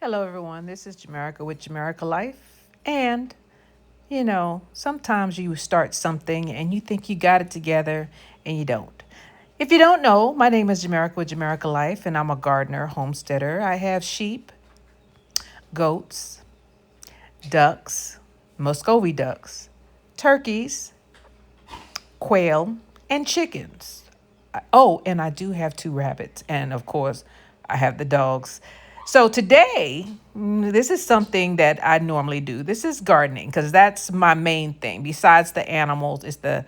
Hello, everyone. This is Jamerica with Jamerica Life. And, sometimes you start something and you think you got it together and you don't. If you don't know, my name is Jamerica with Jamerica Life, and I'm a gardener, homesteader. I have sheep, goats, ducks, Muscovy ducks, turkeys, quail, and chickens. Oh, and I do have two rabbits. And of course, I have the dogs. So today, this is something that I normally do. This is gardening because that's my main thing. Besides the animals, it's the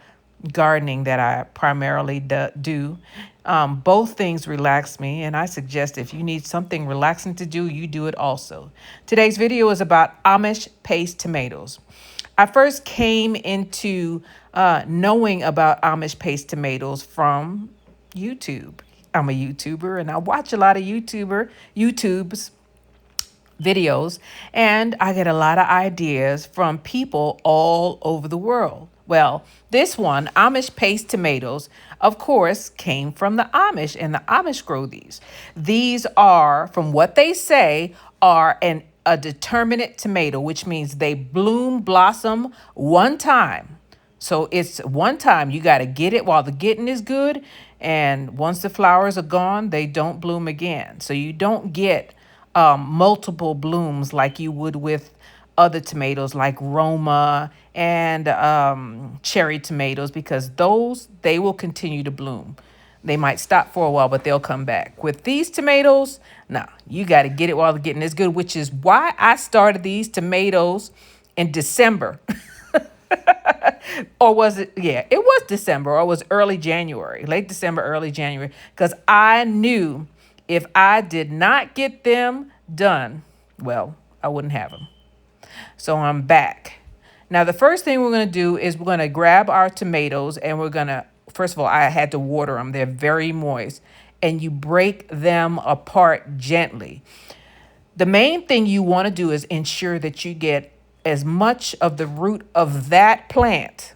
gardening that I primarily do. Both things relax me, and I suggest if you need something relaxing to do, you do it also. Today's video is about Amish paste tomatoes. I first came into knowing about Amish paste tomatoes from YouTube. I'm a YouTuber and I watch a lot of YouTube's videos, and I get a lot of ideas from people all over the world. Well, this one, Amish paste tomatoes, of course, came from the Amish, and the Amish grow these. These are, from what they say, are a determinate tomato, which means they blossom one time. So it's one time. You got to get it while the getting is good. And once the flowers are gone, they don't bloom again. So you don't get multiple blooms like you would with other tomatoes like Roma and cherry tomatoes, because they will continue to bloom. They might stop for a while, but they'll come back. With these tomatoes, nah, you got to get it while the getting is good, which is why I started these tomatoes in December. Or was it? Yeah, it was December, or it was early January, late December, early January, because I knew if I did not get them done, well, I wouldn't have them. So I'm back. Now, the first thing we're going to do is we're going to grab our tomatoes, and we're going to, first of all, I had to water them. They're very moist, and you break them apart gently. The main thing you want to do is ensure that you get as much of the root of that plant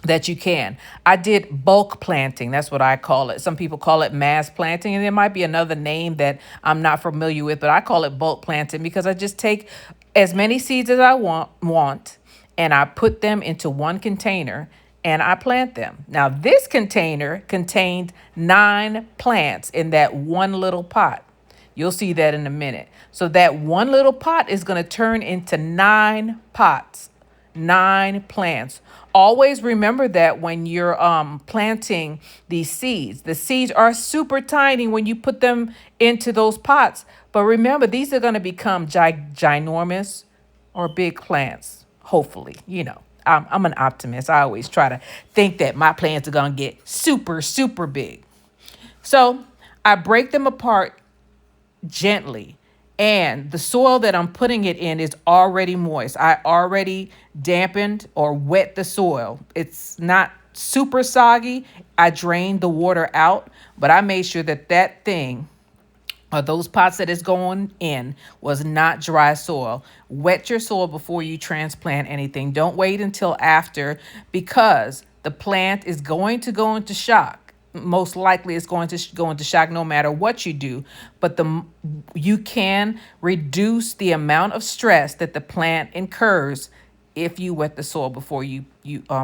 that you can. I did bulk planting. That's what I call it. Some people call it mass planting, and there might be another name that I'm not familiar with, but I call it bulk planting because I just take as many seeds as I want, and I put them into one container and I plant them. Now, this container contained 9 plants in that one little pot. You'll see that in a minute. So that one little pot is going to turn into 9 pots, 9 plants. Always remember that when you're planting these seeds. The seeds are super tiny when you put them into those pots. But remember, these are going to become ginormous or big plants, hopefully. I'm an optimist. I always try to think that my plants are going to get super, super big. So I break them apart gently, and the soil that I'm putting it in is already moist. I already dampened or wet the soil. It's not super soggy. I drained the water out, but I made sure that thing, or those pots that it's going in, was not dry soil. Wet your soil before you transplant anything. Don't wait until after, because the plant is going to go into shock. Most likely it's going to go into shock no matter what you do, but you can reduce the amount of stress that the plant incurs if you wet the soil before you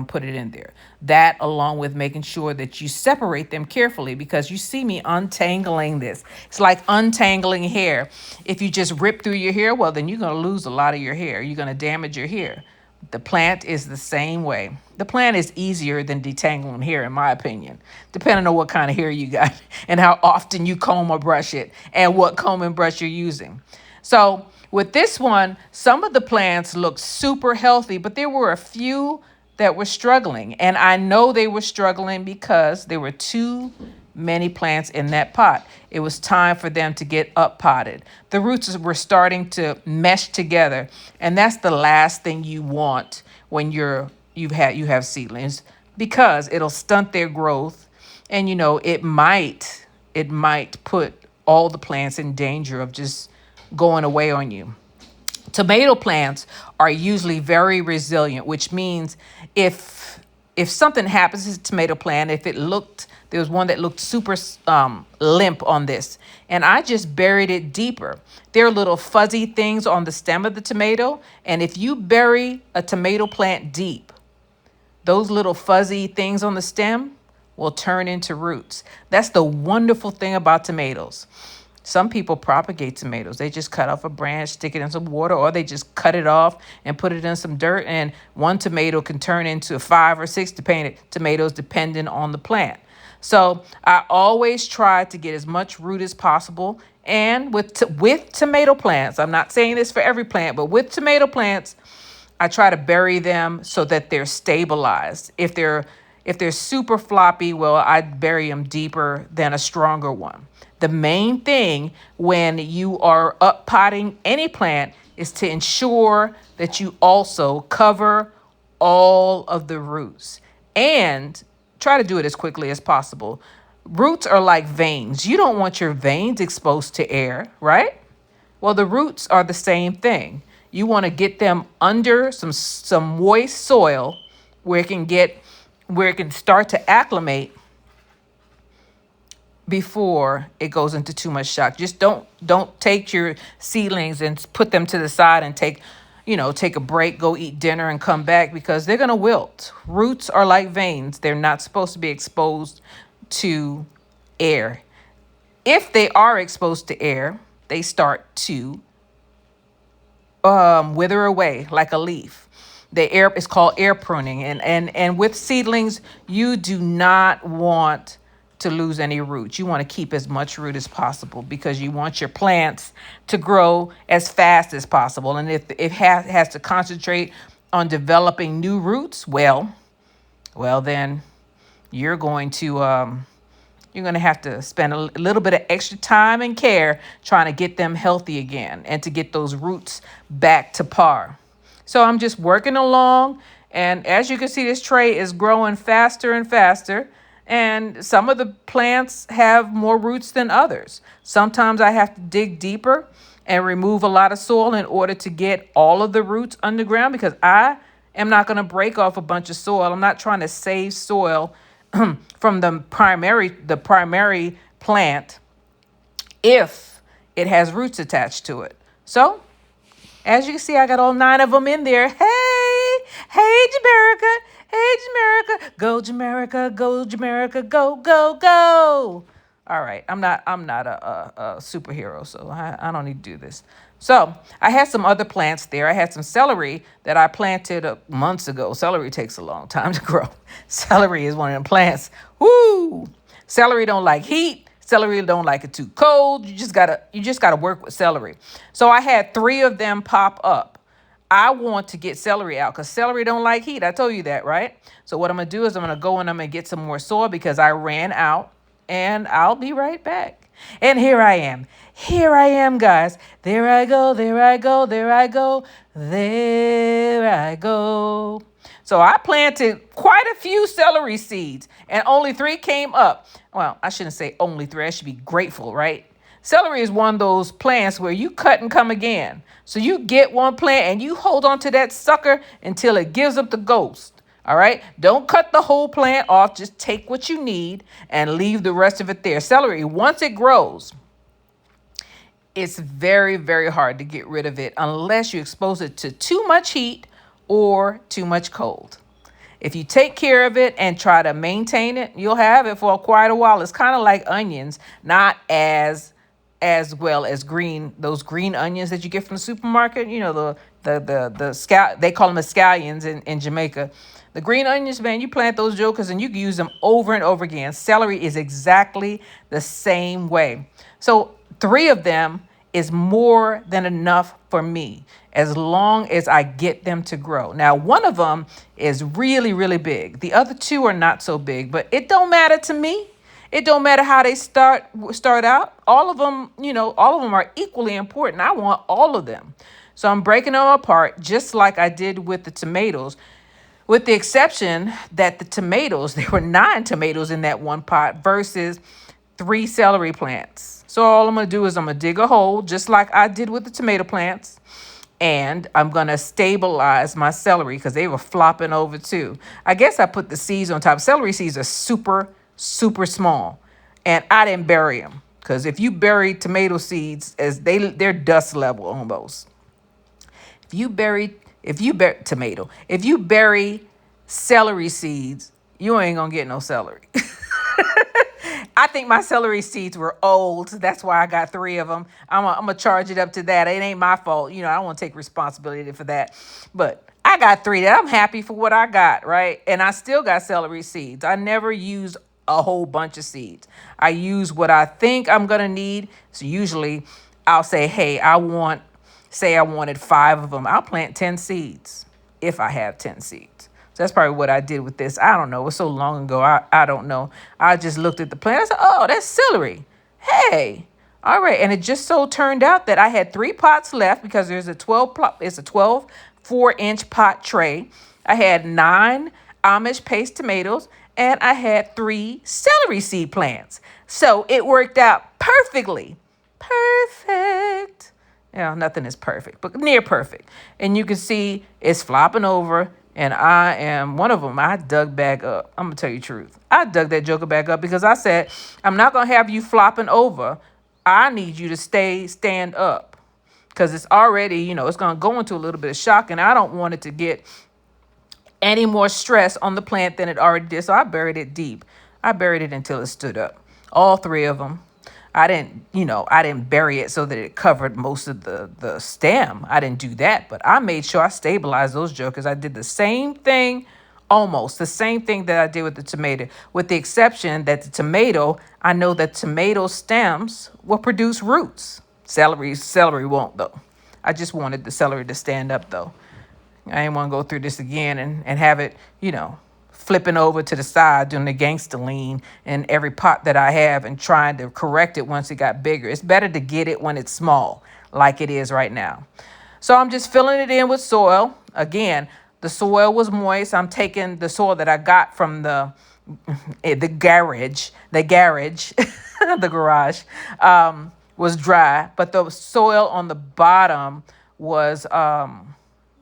put it in there. That, along with making sure that you separate them carefully, because you see me untangling this. It's like untangling hair. If you just rip through your hair, well, then you're going to lose a lot of your hair. You're going to damage your hair. The plant is the same way. The plant is easier than detangling hair, in my opinion, depending on what kind of hair you got and how often you comb or brush it and what comb and brush you're using. So with this one, some of the plants look super healthy, but there were a few that were struggling. And I know they were struggling because there were too many plants in that pot. It was time for them to get up potted. The roots were starting to mesh together, and that's the last thing you want when you have seedlings, because it'll stunt their growth, and it might put all the plants in danger of just going away on you. Tomato plants are usually very resilient, which means if if something happens to the tomato plant, there was one that looked super limp on this, and I just buried it deeper. There are little fuzzy things on the stem of the tomato, and if you bury a tomato plant deep, those little fuzzy things on the stem will turn into roots. That's the wonderful thing about tomatoes. Some people propagate tomatoes. They just cut off a branch, stick it in some water, or they just cut it off and put it in some dirt. And one tomato can turn into 5 or 6 tomatoes depending on the plant. So I always try to get as much root as possible. And with tomato plants, I'm not saying this for every plant, but with tomato plants, I try to bury them so that they're stabilized. If they're super floppy, well, I bury them deeper than a stronger one. The main thing when you are up potting any plant is to ensure that you also cover all of the roots and try to do it as quickly as possible. Roots are like veins. You don't want your veins exposed to air, right? Well, the roots are the same thing. You want to get them under some moist soil where it can start to acclimate before it goes into too much shock. Just don't take your seedlings and put them to the side and take a break, go eat dinner and come back, because they're going to wilt. Roots are like veins. They're not supposed to be exposed to air. If they are exposed to air, they start to wither away like a leaf. The air is called air pruning. And with seedlings, you do not want to lose any roots. You want to keep as much root as possible because you want your plants to grow as fast as possible. And if it has to concentrate on developing new roots, well, then you're going to have to spend a little bit of extra time and care trying to get them healthy again and to get those roots back to par. So I'm just working along. And as you can see, this tray is growing faster and faster. And some of the plants have more roots than others. Sometimes I have to dig deeper and remove a lot of soil in order to get all of the roots underground, because I am not going to break off a bunch of soil. I'm not trying to save soil from the primary plant if it has roots attached to it. So as you can see, I got all 9 of them in there. Hey, Jamaica. Hey, Jamaica. Go, Jamaica. Go, Jamaica. Go, go, go. All right. I'm not a superhero, so I don't need to do this. So I had some other plants there. I had some celery that I planted months ago. Celery takes a long time to grow. Celery is one of the plants. Woo! Celery don't like heat. Celery don't like it too cold. You just gotta work with celery. So I had 3 of them pop up. I want to get celery out because celery don't like heat. I told you that, right? So what I'm gonna do is I'm gonna go and I'm gonna get some more soil because I ran out, and I'll be right back. And here I am. Here I am, guys. There I go, there I go, there I go, there I go. So I planted quite a few celery seeds and only 3 came up. Well, I shouldn't say only 3. I should be grateful, right? Celery is one of those plants where you cut and come again. So you get one plant and you hold on to that sucker until it gives up the ghost. All right. Don't cut the whole plant off. Just take what you need and leave the rest of it there. Celery, once it grows, it's very, very hard to get rid of it unless you expose it to too much heat or too much cold. If you take care of it and try to maintain it, you'll have it for quite a while. It's kind of like onions, not as well as those green onions that you get from the supermarket. You know, they call them scallions in Jamaica. The green onions, man, you plant those jokers and you can use them over and over again. Celery is exactly the same way. So 3 of them is more than enough for me as long as I get them to grow. Now, one of them is really, really big. The other 2 are not so big, but it don't matter to me. It don't matter how they start out. All of them are equally important. I want all of them. So I'm breaking them apart just like I did with the tomatoes, with the exception that the tomatoes, there were 9 tomatoes in that one pot versus 3 celery plants. So all I'm going to do is I'm going to dig a hole just like I did with the tomato plants. And I'm going to stabilize my celery because they were flopping over too. I guess I put the seeds on top. Celery seeds are super, super small. And I didn't bury them because if you bury tomato seeds, they're dust level almost. If you bury celery seeds, you ain't gonna get no celery. I think my celery seeds were old. That's why I got 3 of them. I'm gonna charge it up to that. It ain't my fault. I don't want to take responsibility for that. But I got 3. I'm happy for what I got, right? And I still got celery seeds. I never use a whole bunch of seeds. I use what I think I'm gonna need. So usually I'll say, hey, say I wanted 5 of them. I'll plant 10 seeds if I have 10 seeds. So that's probably what I did with this. I don't know. It was so long ago. I don't know. I just looked at the plant. I said, oh, that's celery. Hey. All right. And it just so turned out that I had 3 pots left because it's a 12 4-inch pot tray. I had 9 Amish paste tomatoes and I had 3 celery seed plants. So it worked out perfectly. Perfect. Nothing is perfect, but near perfect. And you can see it's flopping over. And one of them, I dug back up. I'm going to tell you the truth. I dug that joker back up because I said, I'm not going to have you flopping over. I need you to stand up because it's already, it's going to go into a little bit of shock. And I don't want it to get any more stress on the plant than it already did. So I buried it deep. I buried it until it stood up. All 3 of them. I didn't bury it so that it covered most of the stem. I didn't do that, but I made sure I stabilized those jokers. I did the same thing, almost the same thing that I did with the tomato, with the exception that the tomato, I know that tomato stems will produce roots. Celery won't though. I just wanted the celery to stand up though. I didn't want to go through this again and have it, flipping over to the side doing the gangster lean in every pot that I have and trying to correct it once it got bigger. It's better to get it when it's small, like it is right now. So I'm just filling it in with soil. Again, the soil was moist. I'm taking the soil that I got from the garage, the garage, was dry, but the soil on the bottom was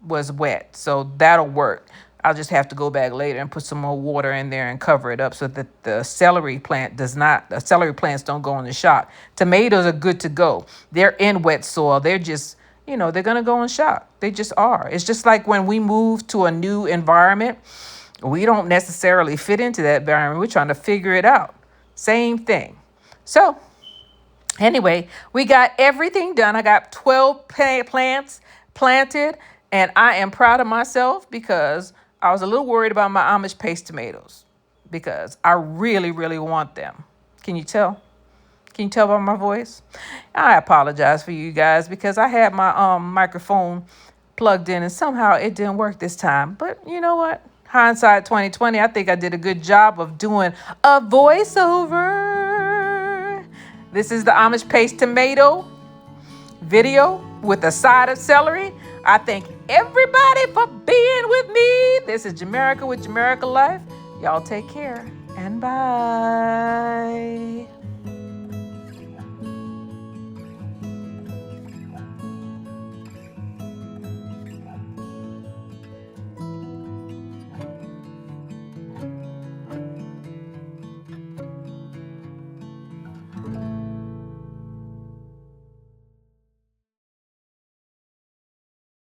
wet. So that'll work. I'll just have to go back later and put some more water in there and cover it up so that the celery plants don't go in the shock. Tomatoes are good to go. They're in wet soil. They're just, they're going to go in shock. They just are. It's just like when we move to a new environment, we don't necessarily fit into that environment. We're trying to figure it out. Same thing. So anyway, we got everything done. I got 12 plants planted and I am proud of myself because I was a little worried about my Amish paste tomatoes because I really, really want them. Can you tell? Can you tell by my voice? I apologize for you guys because I had my microphone plugged in and somehow it didn't work this time. But you know what? Hindsight 2020, I think I did a good job of doing a voiceover. This is the Amish paste tomato video with a side of celery. I thank everybody for being with me. This is Jamerica with Jamerica Life. Y'all take care and bye.